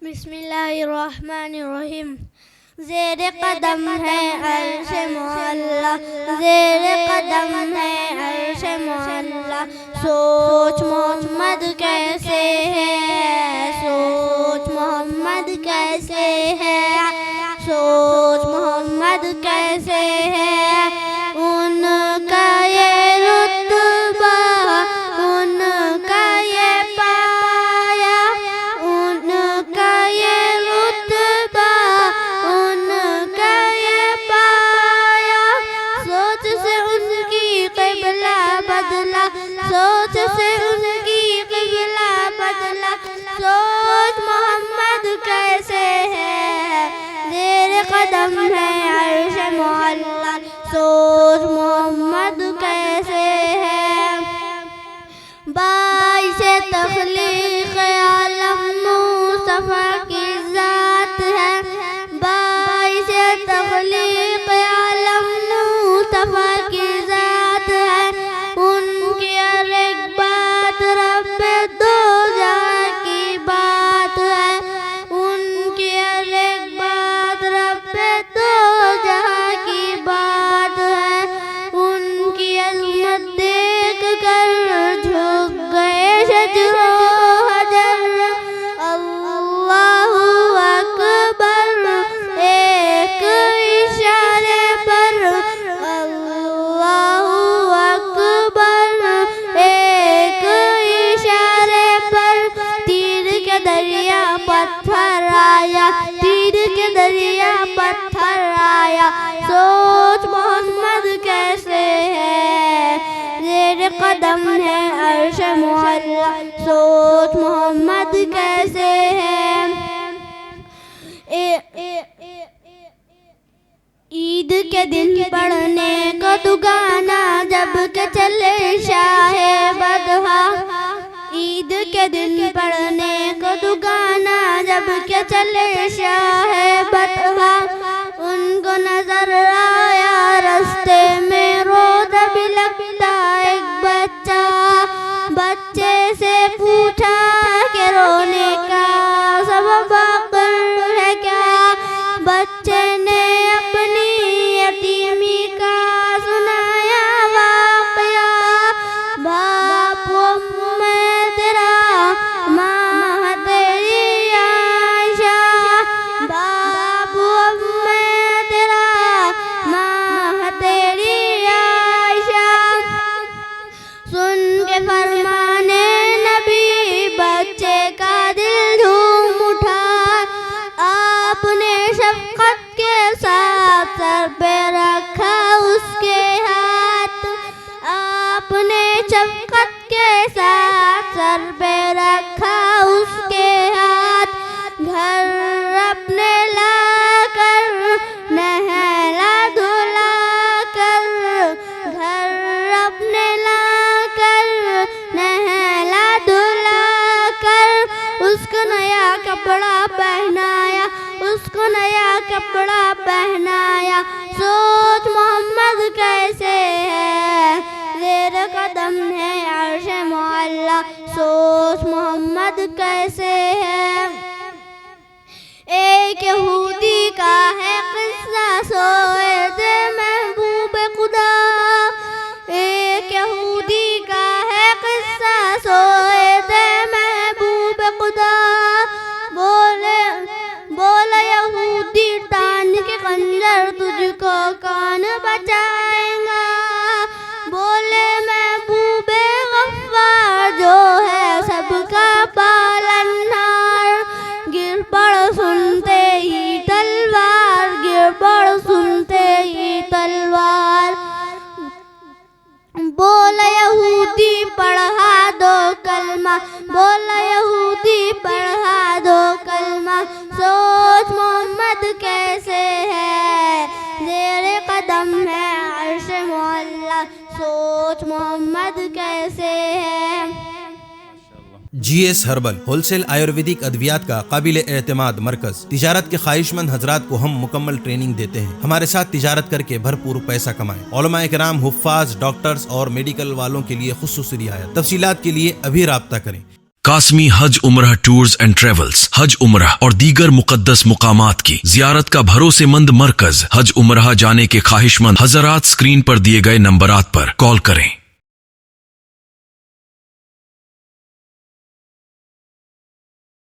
बिस्मिल्लाहिर्रहमानिर्रहीम। ज़ेरे कदम है अर्श मुअल्ला, ज़ेरे कदम है अर्श मुअल्ला। सोच मोहम्मद कैसे है, सोच मोहम्मद कैसे है, सोच मोहम्मद कैसे है। उनका ये रुतबा, उनका ये पाया, उनका ये रुतबा, उनका ये पाया। सोच से उनकी क़िबला बदला, सोच से उनकी क़िबला बदला। सोच मोहम्मद कैसे है, ज़ेरे कदम है अर्श मुअल्ला। सोच मोहम्मद कैसे है। बाइसे तख़लीक़ आलम मुस्तफ़ा की ज़ात है, बाइसे तख़लीक़ आलम मुस्तफ़ा की ज़ात है। उनकी हर एक बात रब्बे दो जहां की बात है, उनकी हर एक बात रब्बे दो जहां की बात है। उनकी अज़मत देख कर झुक गए शजरो हजर। अल्लाहु अकबर एक इशारे पर, अल्लाहु अकबर एक इशारे पर। तीर के दरिया पत्थर आया, तीर के दरिया पत्थर आया। सोच मोहम्मद कैसे है, ज़ेरे कदम है अर्श मुअल्ला। सोच मोहम्मद कैसे है। ईद के दिन पढ़ने को दुगाना जब के चले शाहे बदहा। ईद के दिन पढ़ने को दुगाना जब के चले शाहे बदहा। उनको नजर आया रस्ते में रोज़ा भी लगता एक बच्चा। बच्चे से पूछा कि रोने का सबब अक़ल है क्या। बच्चे ने अपनी यतीमी का सुनाया वाक़या। बाप मैं तेरा, माँ तेरी आयशा। बाप मैं तेरा, माँ तेरी आयशा। सुन के फरमाने नबी बच्चे का दिल झूम उठा। आपने शफ़क़त के साथ सर पे रखा उसके हाथ, आपने शफ़क़त के साथ सर पे रखा उसके हाथ। घर अपने ला कर नहला धुला कर, घर अपने ला कर नहला धुला कर। उसको नया कपड़ा पहनाया, उसको नया कपड़ा पहनाया। सोच मोहम्मद कैसे है, ज़ेरे कदम है अर्श मुअल्ला। सोच मोहम्मद कैसे है। एक यहूदी का है किस्सा, सोए थे महबूब खुदा। एक यहूदी का है किस्सा, सोए थे महबूब खुदा। बोले यहूदी तान के खंजर तुझको कौन बचाएगा। बोले महबूबे गफ्फार जो है सबका पालनहार। गिर पड़ सुनते ही तलवार, गिर पड़ सुनते ही तलवार। बोला यहूदी पढ़ा दो कलमा, बोला यहूदी पढ़ा दो कलमा। सोच मोहम्मद कैसे है, ज़ेरे कदम है अर्श मुअल्ला। सोच मोहम्मद कैसे है। GS हर्बल होलसेल आयुर्वेदिक अद्वियात का काबिल एतमाद मरकज। तिजारत के ख्वाहिशमंद हजरात को हम मुकम्मल ट्रेनिंग देते हैं। हमारे साथ तिजारत करके भरपूर पैसा कमाएं। उलमा इकराम, हुफ्फाज, डॉक्टर्स और मेडिकल वालों के लिए खुसूसी रियायत। तफसीलात के लिए अभी राब्ता करें। कासमी हज उम्रह टूर्स एंड ट्रेवल्स हज उम्रह और दीगर मुकद्दस मुकामात की जियारत का भरोसेमंद मरकज हज उम्रह जाने के ख्वाहिशमंद हजरात स्क्रीन पर दिए गए नंबरात पर कॉल करें।